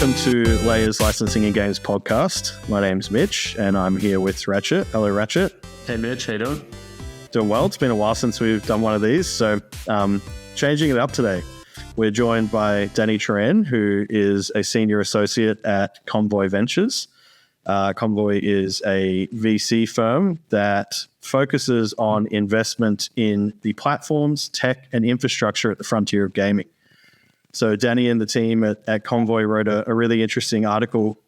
welcome to Layers Licensing and Games podcast. My name's Mitch, and I'm here with Ratchet. Hello, Ratchet. Hey, Mitch. How you doing? Doing well. It's been a while since we've done one of these, so changing it up today. We're joined by Dani Tran, who is a senior associate at Konvoy Ventures. Konvoy is a VC firm that focuses on investment in the platforms, tech, and infrastructure at the frontier of gaming. So Dani and the team at Konvoy wrote a really interesting article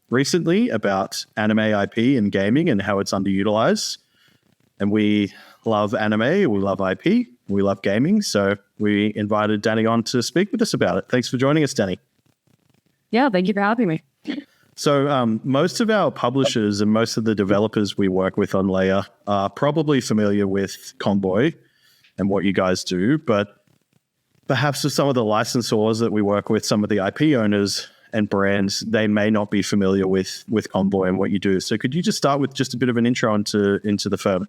recently about anime IP and gaming and how it's underutilized. And we love anime, we love IP, we love gaming. So we invited Dani on to speak with us about it. Thanks for joining us, Dani. Yeah, thank you for having me. So most of our publishers and most of the developers we work with on Layer are probably familiar with Konvoy and what you guys do, but perhaps for some of the licensors that we work with, some of the IP owners and brands, they may not be familiar with Konvoy and what you do. So could you just start with just a bit of an intro into the firm?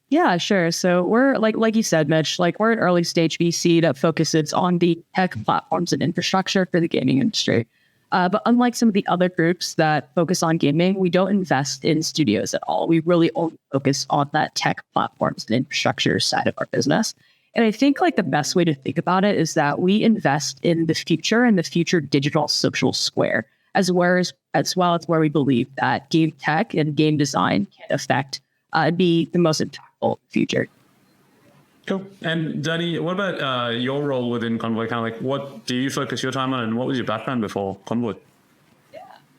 Yeah, sure. So we're like you said, Mitch, we're an early stage VC that focuses on the tech platforms and infrastructure for the gaming industry. But unlike some of the other groups that focus on gaming, we don't invest in studios at all. We really only focus on that tech platforms and infrastructure side of our business. And I think the best way to think about it is that we invest in the future and the future digital social square, as well as where we believe that game tech and game design can affect be the most impactful future. Cool. And Dani, what about your role within Konvoy? What do you focus your time on, and what was your background before Konvoy?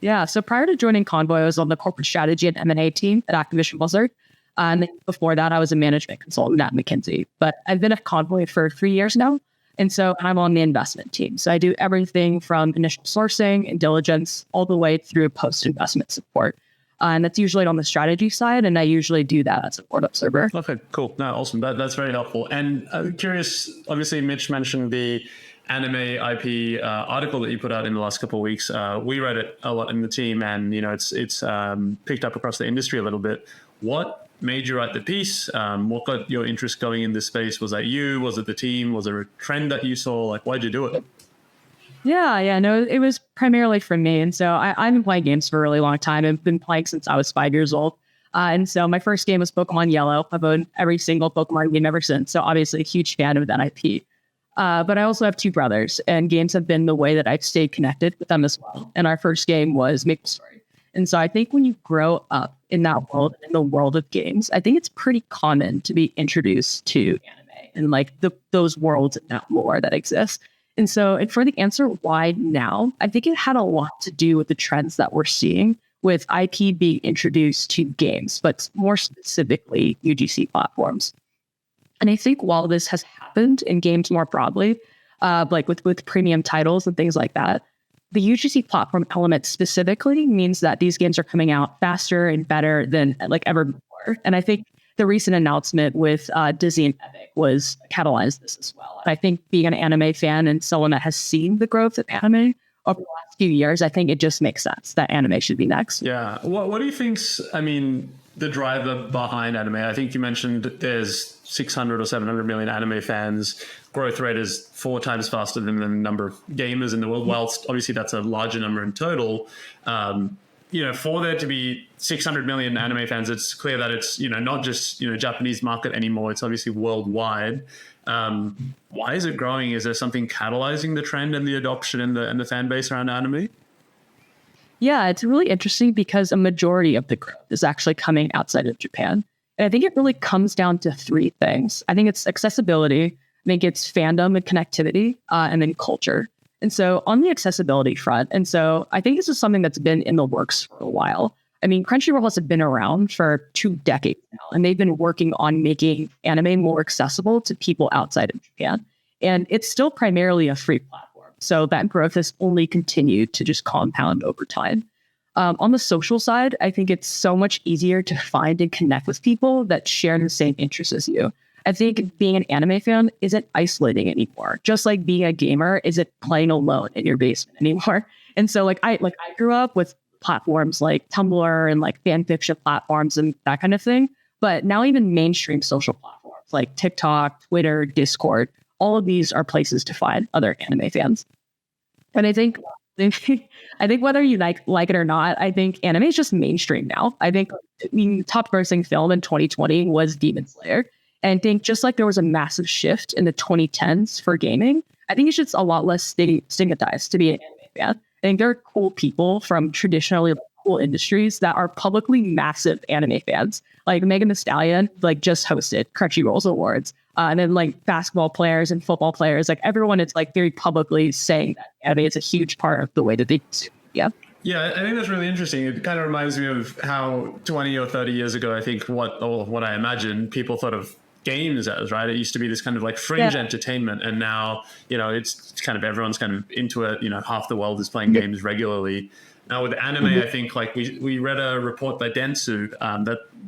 Yeah. So prior to joining Konvoy, I was on the corporate strategy and M&A team at Activision Blizzard. And then before that, I was a management consultant at McKinsey. But I've been at Konvoy for 3 years now. And so I'm on the investment team. So I do everything from initial sourcing and diligence all the way through post-investment support. And that's usually on the strategy side. And I usually do that as a board observer. Okay, cool. No, awesome. That's very helpful. And I'm curious, obviously, Mitch mentioned the anime IP article that you put out in the last couple of weeks. We read it a lot in the team, and it's picked up across the industry a little bit. What made you write the piece? What got your interest going in this space? Was that you? Was it the team? Was there a trend that you saw? Why'd you do it? No, it was primarily for me. And so I've been playing games for a really long time. I've been playing since I was 5 years old. And so my first game was Pokemon Yellow. I've owned every single Pokemon game ever since. So obviously a huge fan of that IP. But I also have two brothers, and games have been the way that I've stayed connected with them as well. And our first game was MapleStory. And so I think when you grow up in that world, in the world of games, I think it's pretty common to be introduced to anime and those worlds and that lore that exists. And for the answer, why now? I think it had a lot to do with the trends that we're seeing with IP being introduced to games, but more specifically UGC platforms. And I think while this has happened in games more broadly, with premium titles and things like that, the UGC platform element specifically means that these games are coming out faster and better than ever before. And I think the recent announcement with Disney and Epic was catalyzed this as well. And I think being an anime fan and someone that has seen the growth of anime over the last few years, I think it just makes sense that anime should be next. Yeah. What do you think's, the driver behind anime? I think you mentioned there's 600 or 700 million anime fans. Growth rate is 4 times faster than the number of gamers in the world. Whilst obviously that's a larger number in total, for there to be 600 million anime fans, it's clear that it's, not just, Japanese market anymore. It's obviously worldwide. Why is it growing? Is there something catalyzing the trend and the adoption and the fan base around anime? Yeah, it's really interesting because a majority of the growth is actually coming outside of Japan. And I think it really comes down to 3 things. I think it's accessibility, I think it's fandom and connectivity, and then culture. And so on the accessibility front, and so I think this is something that's been in the works for a while. Crunchyroll has been around for 2 decades now, and they've been working on making anime more accessible to people outside of Japan. And it's still primarily a free platform. So that growth has only continued to just compound over time. On the social side, I think it's so much easier to find and connect with people that share the same interests as you. I think being an anime fan isn't isolating anymore. Just like being a gamer isn't playing alone in your basement anymore. And so I grew up with platforms like Tumblr and fan fiction platforms and that kind of thing. But now even mainstream social platforms like TikTok, Twitter, Discord, all of these are places to find other anime fans. And I think I think whether you like it or not, I think anime is just mainstream now. Top grossing film in 2020 was Demon Slayer. And I think just like there was a massive shift in the 2010s for gaming, I think it's just a lot less stigmatized to be an anime fan. I think there are cool people from traditionally cool industries that are publicly massive anime fans. Like Megan Thee Stallion, like just hosted Crunchyroll's awards. And then like basketball players and football players, like everyone is like very publicly saying that anime is a huge part of the way that they consume. Yeah. Yeah, I think that's really interesting. It kind of reminds me of how 20 or 30 years ago, I think what I imagine people thought of games as, right? It used to be this kind of like fringe entertainment. And now, it's kind of everyone's kind of into it. Half the world is playing games regularly. Now with anime, I think like we read a report by Dentsu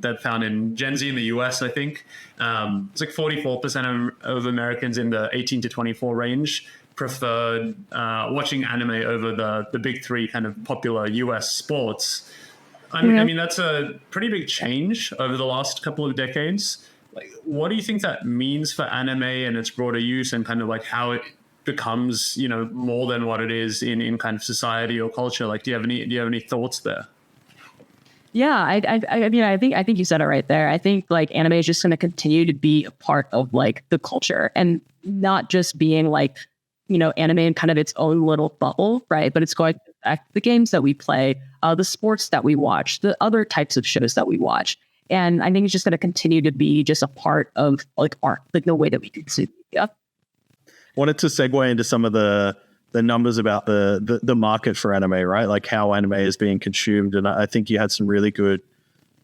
that found in Gen Z in the US, I think it's like 44% of Americans in the 18 to 24 range preferred watching anime over the big three kind of popular US sports. I mean, that's a pretty big change over the last couple of decades. Like, what do you think that means for anime and its broader use, and kind of like how it becomes, more than what it is in kind of society or culture? Like, do you have any thoughts there? Yeah, I mean, I think you said it right there. I think like anime is just going to continue to be a part of like the culture, and not just being like, anime in kind of its own little bubble, right? But it's going to affect the games that we play, the sports that we watch, the other types of shows that we watch. And I think it's just going to continue to be just a part of like art, like the way that we consume media. Wanted to segue into some of the numbers about the market for anime, right? Like how anime is being consumed. And I think you had some really good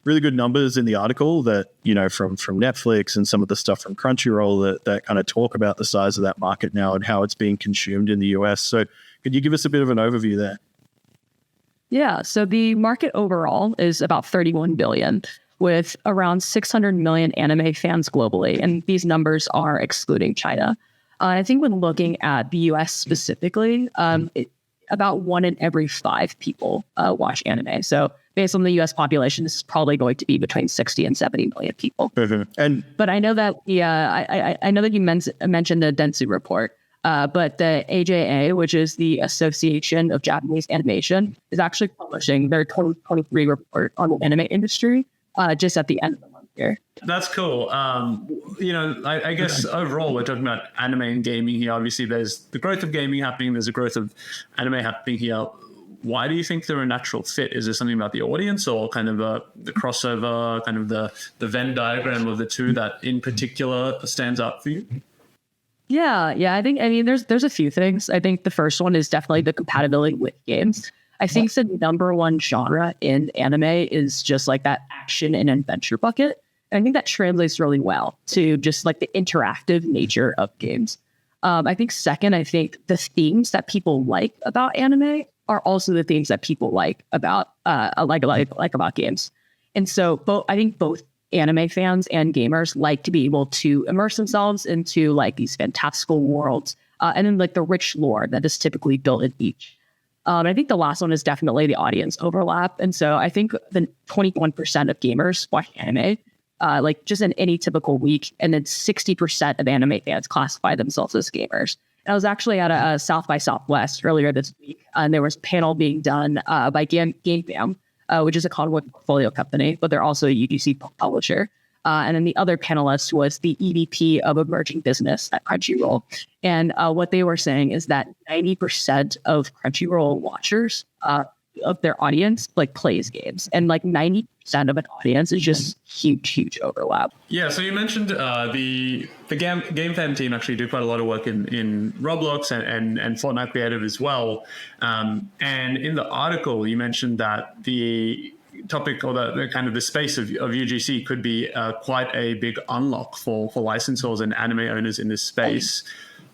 numbers in the article that, from Netflix and some of the stuff from Crunchyroll that kind of talk about the size of that market now and how it's being consumed in the US. So could you give us a bit of an overview there? Yeah. So the market overall is about 31 billion, with around 600 million anime fans globally. And these numbers are excluding China. I think when looking at the US specifically, about 1 in every 5 people watch anime. So based on the US population, this is probably going to be between 60 and 70 million people. Mm-hmm. But I know that I know that you mentioned the Dentsu report, but the AJA, which is the Association of Japanese Animation, is actually publishing their 2023 report on the anime industry just at the end of the month here. That's cool. I guess overall we're talking about anime and gaming here. Obviously, there's the growth of gaming happening. There's a growth of anime happening here. Why do you think they're a natural fit? Is there something about the audience, or kind of the crossover, kind of the Venn diagram of the two that in particular stands out for you? Yeah. I mean, there's a few things. I think the first one is definitely the compatibility with games. I think the number one genre in anime is just like that action and adventure bucket. And I think that translates really well to just like the interactive nature of games. I think second, I think the themes that people like about anime are also the themes that people like about about games. And so I think both anime fans and gamers like to be able to immerse themselves into like these fantastical worlds, and then like the rich lore that is typically built in each. I think the last one is definitely the audience overlap. And so I think the 21% of gamers watch anime, like just in any typical week. And then 60% of anime fans classify themselves as gamers. And I was actually at a South by Southwest earlier this week, and there was a panel being done by GameFam, which is a Konvoy portfolio company, but they're also a UGC publisher. And then the other panelist was the EVP of emerging business at Crunchyroll. And what they were saying is that 90% of Crunchyroll watchers of their audience like plays games, and like 90% of an audience is just huge overlap. Yeah, so you mentioned the GameFam team actually do quite a lot of work in Roblox and Fortnite Creative as well. And in the article, you mentioned that the topic, or the kind of the space of UGC could be quite a big unlock for licensors and anime owners in this space.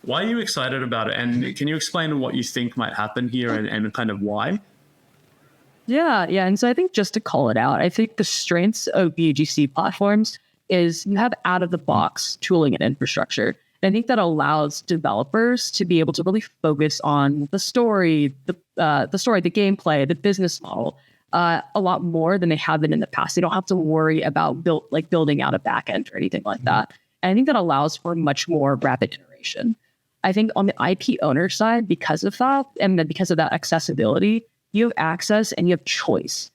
Why are you excited about it? And can you explain what you think might happen here and kind of why? Yeah. And so I think just to call it out, I think the strengths of UGC platforms is you have out-of-the-box tooling and infrastructure. And I think that allows developers to be able to really focus on the story, the gameplay, the business model, a lot more than they have been in the past. They don't have to worry about building out a backend or anything like that. And I think that allows for much more rapid iteration. I think on the IP owner side, because of that, and then because of that accessibility, you have access and you have choice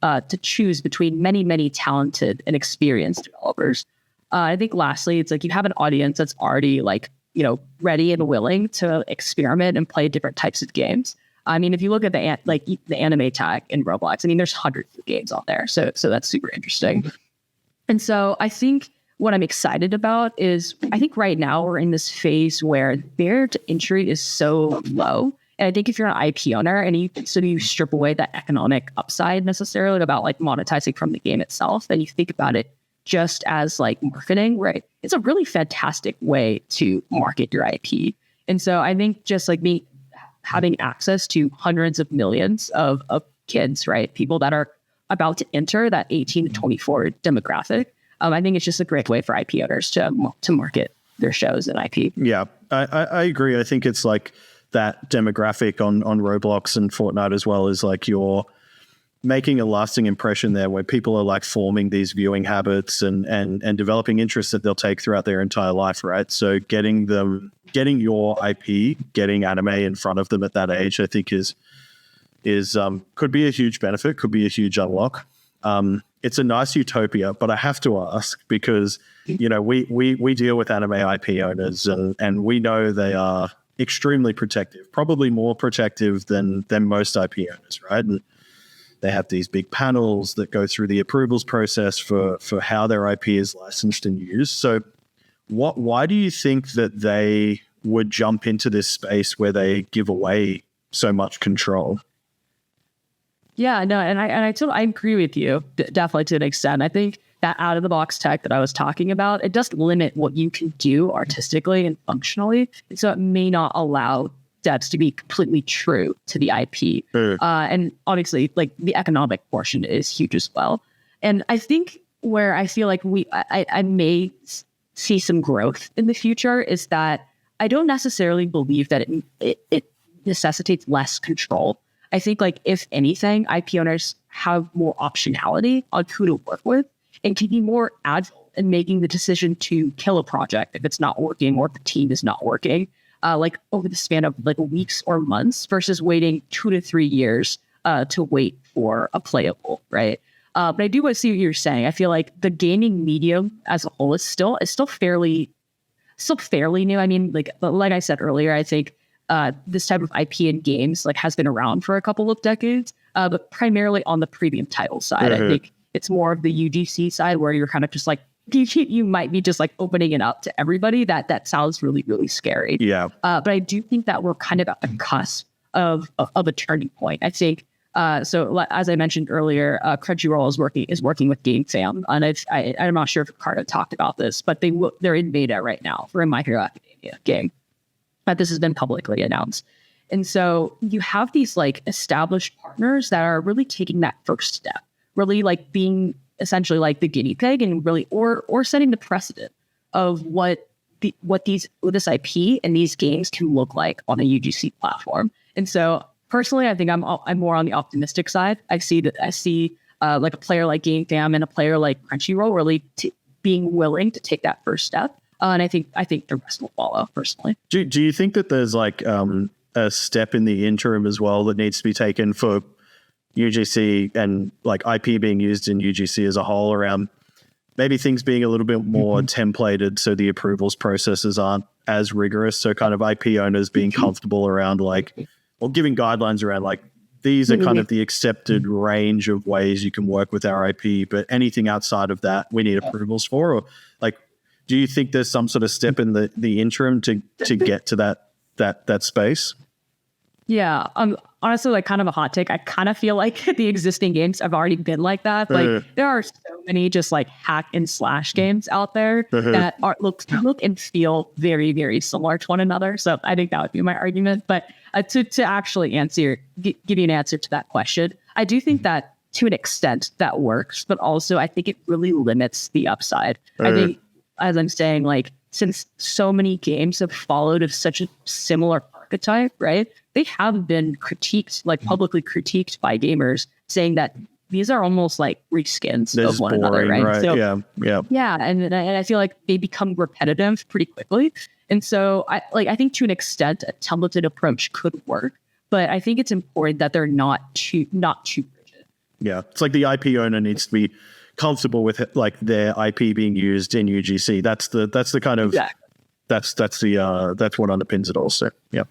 to choose between many, many talented and experienced developers. I think lastly, it's like you have an audience that's already like, ready and willing to experiment and play different types of games. I mean, if you look at the anime tag in Roblox, I mean, there's hundreds of games out there. So that's super interesting. And so I think what I'm excited about is I think right now we're in this phase where barrier to entry is so low. And I think if you're an IP owner and you strip away that economic upside necessarily about like monetizing from the game itself, then you think about it just as like marketing, right? It's a really fantastic way to market your IP. And so I think just like me having access to hundreds of millions of kids, right? People that are about to enter that 18 to 24 demographic. I think it's just a great way for IP owners to market their shows and IP. Yeah, I agree. I think it's like that demographic on Roblox and Fortnite as well is like you're making a lasting impression there where people are like forming these viewing habits and developing interests that they'll take throughout their entire life, right? So getting your IP, getting anime in front of them at that age, I think is could be a huge benefit, could be a huge unlock. It's a nice utopia, but I have to ask because, we deal with anime IP owners and we know they are extremely protective, probably more protective than most IP owners, right? And they have these big panels that go through the approvals process for how their IP is licensed and used. So why do you think that they would jump into this space where they give away so much control? Yeah, no, and I agree with you, definitely to an extent. I think that out of the box tech that I was talking about, it does limit what you can do artistically and functionally. And so it may not allow devs to be completely true to the IP. And obviously, like the economic portion is huge as well. And I think where I feel like I may see some growth in the future is that I don't necessarily believe that it necessitates less control. I think like if anything, IP owners have more optionality on who to work with and can be more agile in making the decision to kill a project if it's not working or if the team is not working, like over the span of like weeks or months versus waiting 2 to 3 years to wait for a playable, right? But I do want to see what you're saying. I feel like the gaming medium as a whole is still fairly new. I mean, like I said earlier, I think this type of IP in games like has been around for a couple of decades, but primarily on the premium title side. I think it's more of the UGC side where you're kind of just like you might be just like opening it up to everybody. That sounds really, really scary. Yeah. But I do think that we're kind of at the cusp of a turning point. I think. So as I mentioned earlier, Crunchyroll is working with GameFam, and I'm not sure if Ricardo talked about this, but they're in beta right now for a My Hero Academia game. But this has been publicly announced. And so you have these like established partners that are really taking that first step, really like being essentially like the guinea pig and really or setting the precedent of what this IP and these games can look like on a UGC platform. And so personally, I think I'm more on the optimistic side. I see like a player like GameFam and a player like Crunchyroll really being willing to take that first step. And I think the rest will follow, personally. Do you think that there's like a step in the interim as well that needs to be taken for UGC and like IP being used in UGC as a whole around maybe things being a little bit more templated so the approvals processes aren't as rigorous? So kind of IP owners being comfortable around like, or giving guidelines around like, these are kind of the accepted range of ways you can work with our IP, but anything outside of that we need approvals for? Or like, do you think there's some sort of step in the interim to get to that space? Yeah, honestly, like kind of a hot take. I kind of feel like the existing games have already been like that. Like there are so many just like hack and slash games out there that look and feel very, very similar to one another. So I think that would be my argument. But to actually give you an answer to that question, I do think that to an extent that works, but also I think it really limits the upside. I think, as I'm saying, like since so many games have followed of such a similar archetype, right? They have been critiqued, like publicly critiqued by gamers, saying that these are almost like reskins of one another, right? So, yeah. And I feel like they become repetitive pretty quickly. And so I think to an extent, a templated approach could work, but I think it's important that they're not too rigid. Yeah, it's like the IP owner needs to be comfortable with it, like their IP being used in UGC. That's the kind of that's what underpins it also. Yeah.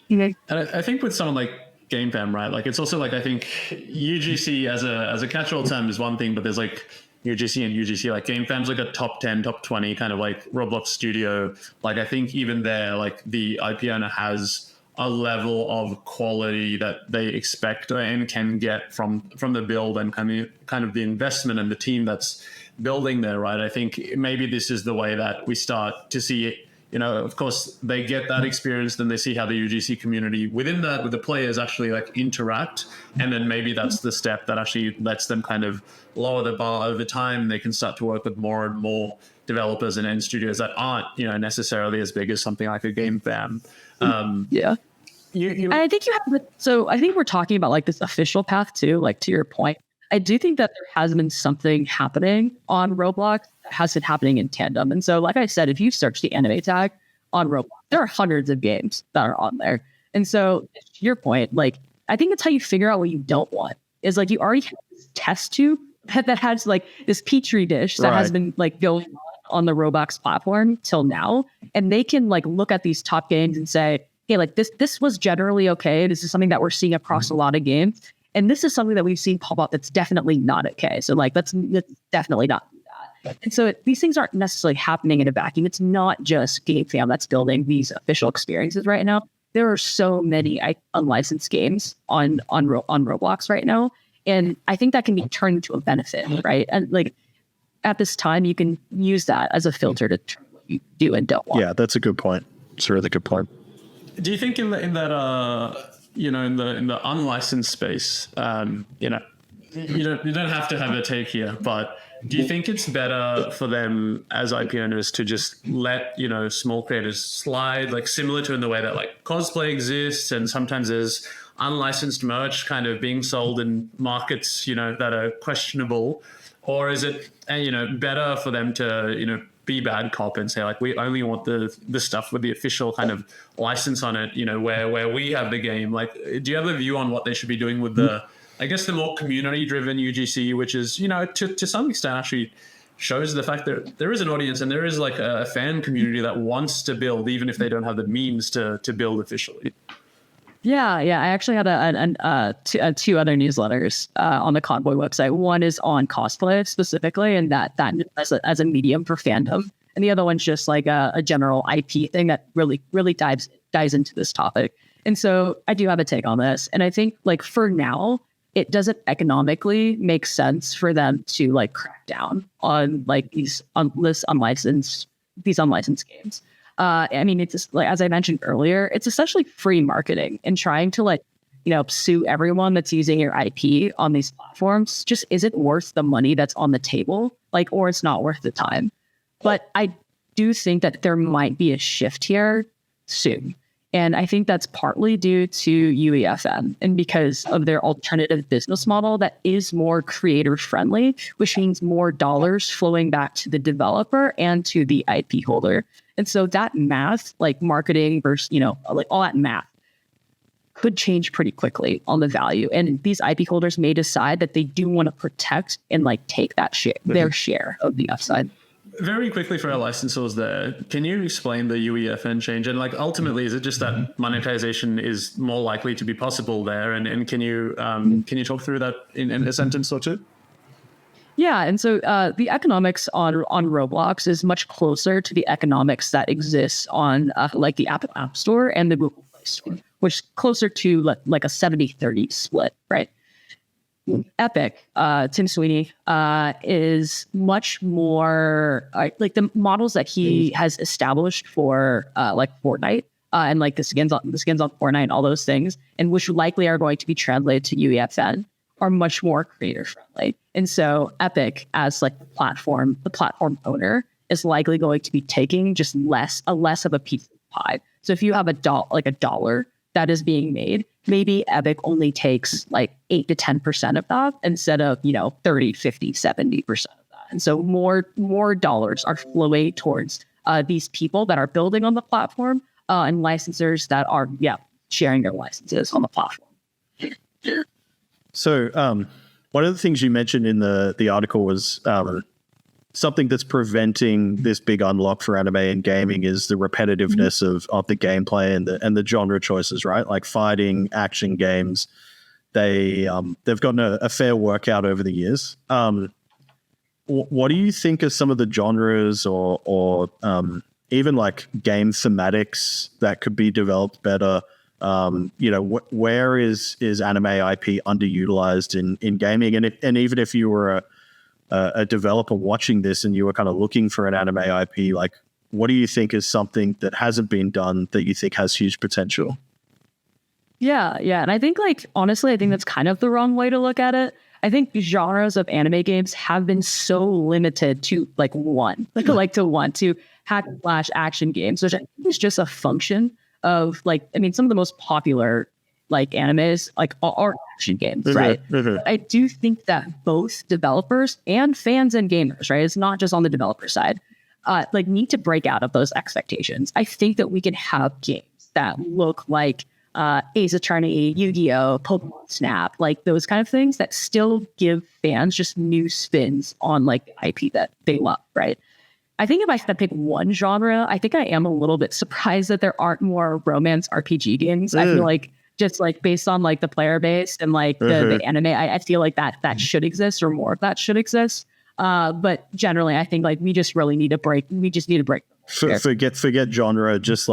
And I think with someone like GameFam, right? Like it's also like I think UGC as a catch-all term is one thing, but there's like UGC and UGC. Like GameFam's like a top 10, top 20 kind of like Roblox studio. Like I think even there, like the IP owner has a level of quality that they expect and can get from the build and kind of the investment and the team that's building there, right? I think maybe this is the way that we start to see it. You know, of course, they get that experience, then they see how the UGC community within that, with the players actually like interact. And then maybe that's the step that actually lets them kind of lower the bar over time. They can start to work with more and more developers and end studios that aren't, you know, necessarily as big as something like a GameFam. And I think you have, so I think we're talking about like this official path too, like to your point. I do think that there has been something happening on Roblox that hasn't happening in tandem. And so, like I said, if you search the anime tag on Roblox, there are hundreds of games that are on there. And so, to your point, like, I think that's how you figure out what you don't want is like you already have this test tube that has like this petri dish that has been like going on the Roblox platform till now. And they can like look at these top games and say, hey, like this was generally okay. This is something that we're seeing across a lot of games. And this is something that we've seen pop up that's definitely not okay. So like, let's definitely not do that. And so these things aren't necessarily happening in a vacuum. It's not just GameFam that's building these official experiences right now. There are so many unlicensed games on Roblox right now. And I think that can be turned into a benefit, right? And like at this time, you can use that as a filter to determine what you do and don't want. Yeah, that's a good point. It's a really good point. Do you think in that you know, in the unlicensed space, you know, you don't have to have a take here, but do you think it's better for them as IP owners to just let, you know, small creators slide, like similar to in the way that like cosplay exists and sometimes there's unlicensed merch kind of being sold in markets, you know, that are questionable? Or is it, you know, better for them to, you know, be bad cop and say like we only want the stuff with the official kind of license on it, you know, where we have the game? Like, do you have a view on what they should be doing with the, I guess, the more community driven UGC, which is, you know, to some extent actually shows the fact that there is an audience and there is like a fan community that wants to build even if they don't have the means to build officially? Yeah. I actually had two other newsletters on the Konvoy website. One is on cosplay specifically, and that as a medium for fandom, and the other one's just like a general IP thing that really dives into this topic. And so I do have a take on this, and I think like for now, it doesn't economically make sense for them to like crack down on like these unlicensed games. I mean, it's just, like, as I mentioned earlier, it's essentially free marketing, and trying to like, you know, sue everyone that's using your IP on these platforms just isn't worth the money that's on the table, like, or it's not worth the time. But I do think that there might be a shift here soon. And I think that's partly due to UEFN and because of their alternative business model that is more creator friendly, which means more dollars flowing back to the developer and to the IP holder. And so that math, like marketing versus, you know, like all that math could change pretty quickly on the value. And these IP holders may decide that they do want to protect and like take that share, their share of the upside. Very quickly for our licensors there, can you explain the UEFN change? And like ultimately, is it just that monetization is more likely to be possible there? And can you talk through that in a sentence or two? Yeah, and so the economics on Roblox is much closer to the economics that exists on like the Apple App Store and the Google Play Store, which is closer to like a 70-30 split, right? Epic, Tim Sweeney, is much more like the models that he has established for like Fortnite and like the skins on Fortnite and all those things, and which likely are going to be translated to UEFN, are much more creator friendly. And so Epic, as like the platform owner, is likely going to be taking just less of a piece of the pie. So if you have a dollar that is being made, maybe Epic only takes like 8 to 10% of that instead of, you know, 30, 50, 70% of that. And so more dollars are flowing towards these people that are building on the platform and licensors that are sharing their licenses on the platform. So one of the things you mentioned in the article was something that's preventing this big unlock for anime and gaming is the repetitiveness of the gameplay and the genre choices, right? Like fighting, action games. They've gotten a fair workout over the years. What do you think are some of the genres or even like game thematics that could be developed better? Where is anime IP underutilized in gaming? And even if you were a developer watching this and you were kind of looking for an anime IP, like what do you think is something that hasn't been done that you think has huge potential? Yeah. And I think honestly, I think that's kind of the wrong way to look at it. I think genres of anime games have been so limited to to hack and slash action games, which I think is just a function of some of the most popular animes are action games, right? I do think that both developers and fans and gamers, right? It's not just on the developer side, need to break out of those expectations. I think that we can have games that look like Ace Attorney, Yu-Gi-Oh, Pokemon Snap, those kind of things that still give fans just new spins on IP that they love, right? I think if I had to pick one genre, I think I am a little bit surprised that there aren't more romance RPG games. I feel just based on the player base and the anime, I feel that should exist, or more of that should exist. But generally, I think we just really need a break. We just need a break. Forget genre. Just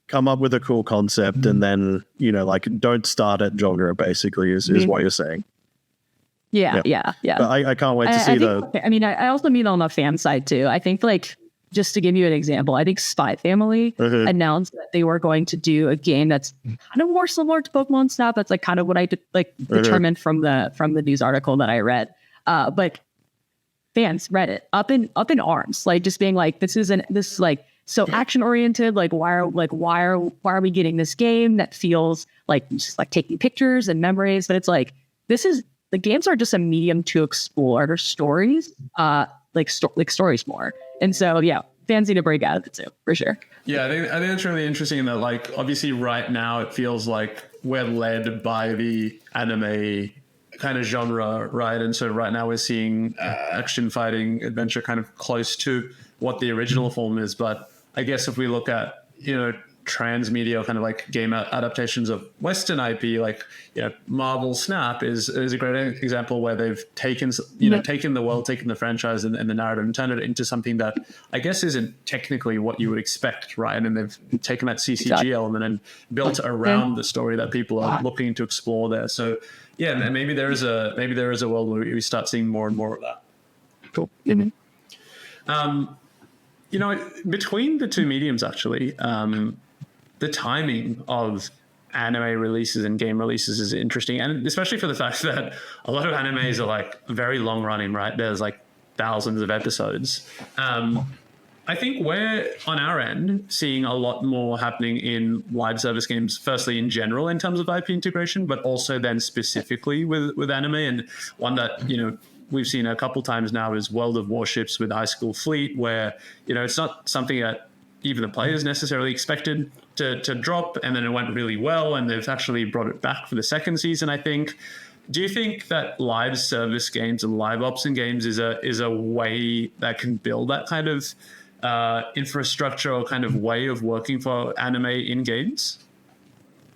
come up with a cool concept and then don't start at genre. Basically, is what you're saying. Yeah. But I can't wait to see I also mean on the fan side too. I think just to give you an example, I think Spy Family announced that they were going to do a game that's kind of more similar to Pokemon Snap. That's kind of what I determined from the news article that I read. But fans read it up in arms, just being this is so action oriented. Why are we getting this game that feels just taking pictures and memories? But it's the games are just a medium to explore stories, stories more. And so, fans need to break out of it too, for sure. Yeah, I think it's really interesting in that, obviously right now it feels like we're led by the anime kind of genre, right? And so right now we're seeing action, fighting, adventure kind of close to what the original form is. But I guess if we look at, transmedia kind of game adaptations of Western IP, Marvel Snap is a great example where they've taken the world, taken the franchise and the narrative and turned it into something that I guess isn't technically what you would expect, right? And they've taken that CCG element and built around the story that people are looking to explore there. So yeah, maybe there is a world where we start seeing more and more of that. Cool. Between the two mediums, actually, the timing of anime releases and game releases is interesting, and especially for the fact that a lot of animes are very long running, right? There's thousands of episodes. I think we're on our end seeing a lot more happening in live service games, firstly in general in terms of IP integration, but also then specifically with anime. And one that we've seen a couple times now is World of Warships with High School Fleet, where it's not something that even the players necessarily expected to drop, and then it went really well, and they've actually brought it back for the second season, I think. Do you think that live service games and live ops in games is a way that can build that kind of infrastructure or kind of way of working for anime in games?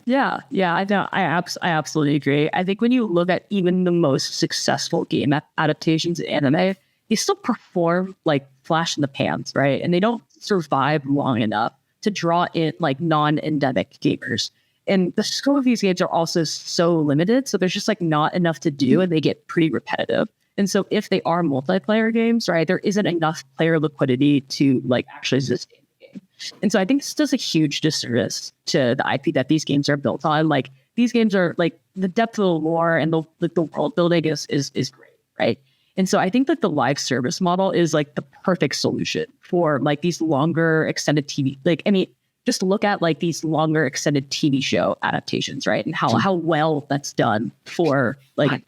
Yeah, I know. I absolutely agree. I think when you look at even the most successful game adaptations in anime, they still perform flash in the pans, right? And they don't survive long enough to draw in non-endemic gamers. And the scope of these games are also so limited, so there's just not enough to do, and they get pretty repetitive. And so if they are multiplayer games, right, there isn't enough player liquidity to actually sustain the game. And so I think this does a huge disservice to the IP that these games are built on. These games are the depth of the lore and the world building is great, right? And so I think that the live service model is the perfect solution for these longer extended TV. Just look at these longer extended TV show adaptations, right? And how well that's done for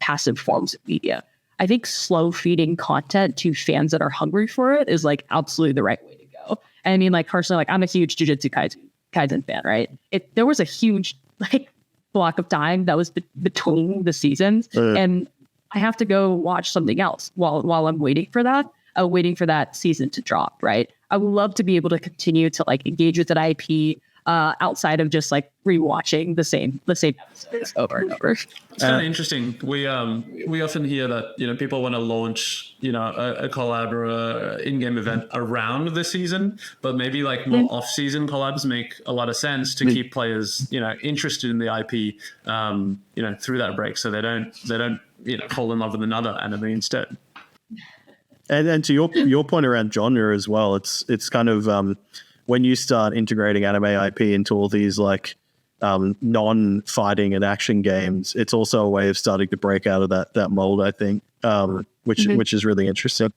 passive forms of media. I think slow feeding content to fans that are hungry for it is absolutely the right way to go. go. And I mean, like personally, like I'm a huge Jujutsu Kaisen fan, right? There was a huge like block of time that was between the seasons, and I have to go watch something else while I'm waiting for that season to drop, right? I would love to be able to continue to like engage with that IP outside of just like rewatching the same episodes over and over. It's kind of interesting. We often hear that people want to launch a collab or a in-game event around the season, but maybe like more off-season collabs make a lot of sense to keep players interested in the IP through that break, so they don't fall in love with another anime instead. And to your point around genre as well, it's kind of when you start integrating anime IP into all these like non-fighting and action games, it's also a way of starting to break out of that mold, I think, which is really interesting.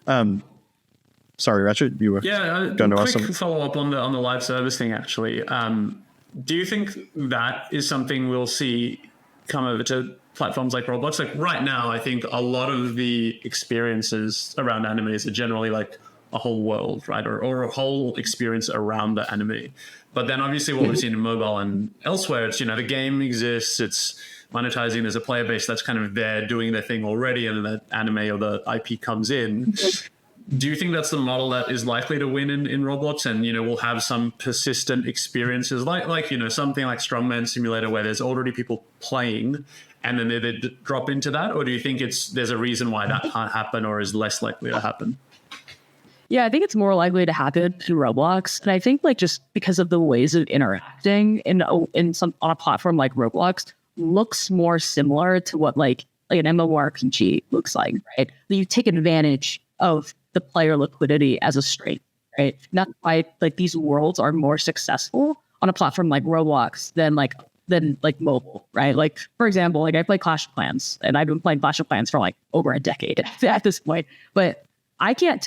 Sorry, Ratchet, you were going to ask something. Quick follow-up on the live service thing, actually. Do you think that is something we'll see come over to platforms like Roblox? Like right now, I think a lot of the experiences around animes are generally like a whole world, right? Or a whole experience around the anime. But then obviously what we've seen in mobile and elsewhere, it's, the game exists, it's monetizing, there's a player base that's kind of there doing their thing already, and then the anime or the IP comes in. Do you think that's the model that is likely to win in Roblox, and we'll have some persistent experiences like something like Strongman Simulator where there's already people playing and then they drop into that? Or do you think there's a reason why that can't happen or is less likely to happen? Yeah, I think it's more likely to happen in Roblox, and I think like just because of the ways of interacting on a platform like Roblox looks more similar to what like an MMORPG looks like, right? You take advantage of the player liquidity as a strength, right? Not why like these worlds are more successful on a platform like Roblox than mobile, right? Like for example, like I play Clash of Clans, and I've been playing Clash of Clans for like over a decade at this point, but I can't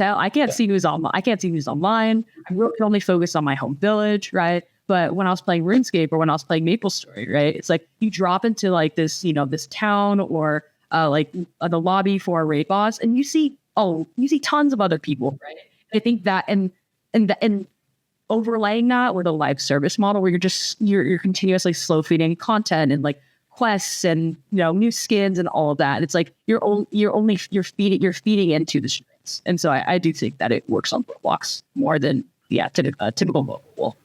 see who's online. I can't see who's online. I really can only focus on my home village, right? But when I was playing RuneScape or when I was playing MapleStory, right, it's like you drop into like this, this town or the lobby for a raid boss, and you see tons of other people, right? I think that and overlaying that with a live service model where you're continuously slow feeding content and like quests and new skins and all of that. It's like you're feeding into the strengths, and so I do think that it works on Roblox more than typical mobile.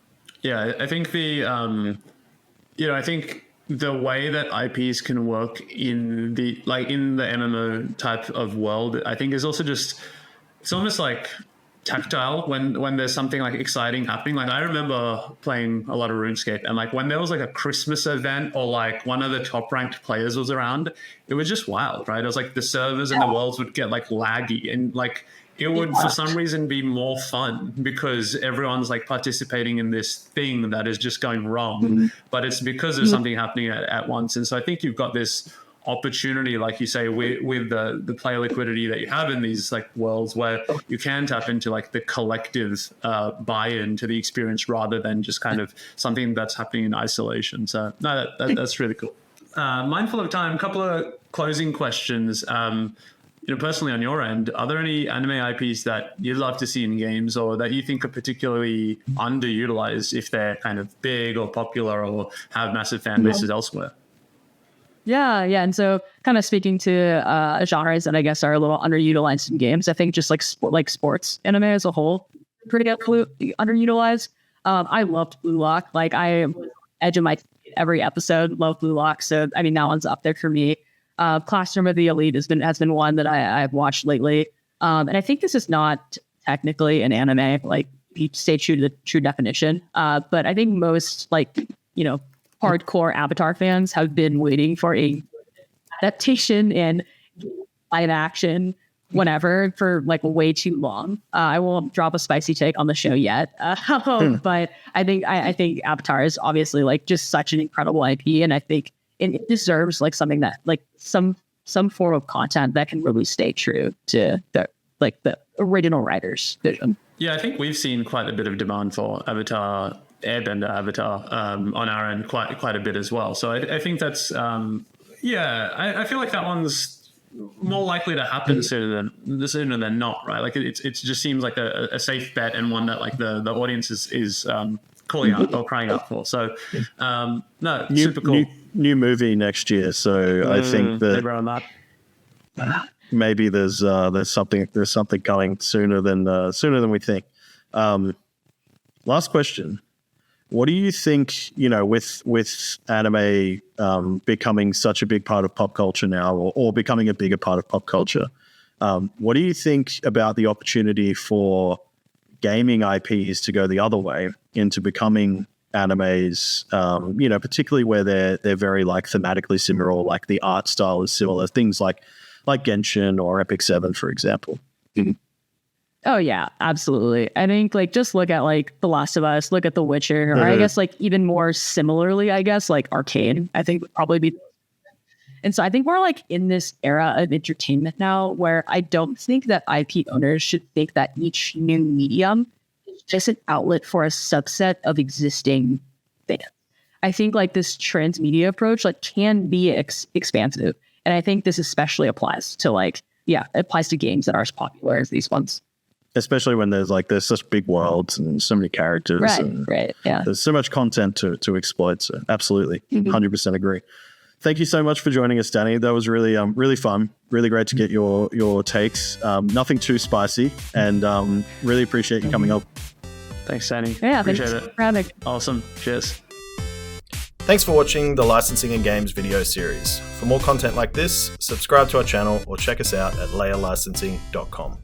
Yeah, I think I think the way that IPs can work in the MMO type of world, I think is also just, it's almost like tactile when there's something like exciting happening. Like I remember playing a lot of RuneScape, and like when there was like a Christmas event or like one of the top ranked players was around, it was just wild, right? It was like the servers and the worlds would get like laggy, and like it would for some reason be more fun because everyone's like participating in this thing that is just going wrong, but it's because there's something happening at once. And so I think you've got this opportunity, like you say, with the player liquidity that you have in these like worlds where you can tap into like the collective buy-in to the experience rather than just kind of something that's happening in isolation. So no, that's really cool. Mindful of time, a couple of closing questions. Personally on your end, are there any anime IPs that you'd love to see in games or that you think are particularly underutilized if they're kind of big or popular or have massive fan bases elsewhere? Yeah. And so kind of speaking to genres that I guess are a little underutilized in games, I think just like sports anime as a whole, pretty underutilized. I loved Blue Lock. Like I am edge of my seat every episode, love Blue Lock. So, I mean, that one's up there for me. Classroom of the Elite has been one that I've watched lately. And I think this is not technically an anime, like you stay true to the true definition. But I think most hardcore Avatar fans have been waiting for a adaptation in live action, whenever, for like way too long. I won't drop a spicy take on the show yet, but I think Avatar is obviously like just such an incredible IP, and I think it deserves like something that like some form of content that can really stay true to the original writer's vision. Yeah, I think we've seen quite a bit of demand for Avatar, Airbender Avatar on our end quite a bit as well. So I think that's I feel like that one's more likely to happen sooner than not, right? Like it just seems like a safe bet, and one that like the audience is calling out or crying out for. So no, super cool. New movie next year, so I think that on that. maybe there's something coming sooner than we think. Last question. What do you think, with anime becoming such a big part of pop culture now, or becoming a bigger part of pop culture, what do you think about the opportunity for gaming IPs to go the other way into becoming animes, particularly where they're very like thematically similar, or like the art style is similar, things like Genshin or Epic 7, for example? Oh yeah, absolutely. I think like just look at like The Last of Us, look at The Witcher, or I guess like even more similarly, I guess like Arcane, I think would probably be. And so I think we're like in this era of entertainment now where I don't think that IP owners should think that each new medium is just an outlet for a subset of existing fans. I think like this transmedia approach like can be expansive. And I think this especially applies to it applies to games that are as popular as these ones. Especially when there's such big worlds and so many characters. Right. Yeah. There's so much content to exploit. So absolutely, 100% agree. Thank you so much for joining us, Dani. That was really really fun. Really great to get your takes. Nothing too spicy, and really appreciate you coming up. Thanks, Dani. Yeah, appreciate thanks it. Awesome. Cheers. Thanks for watching the Licensing and Games video series. For more content like this, subscribe to our channel or check us out at layerlicensing.com.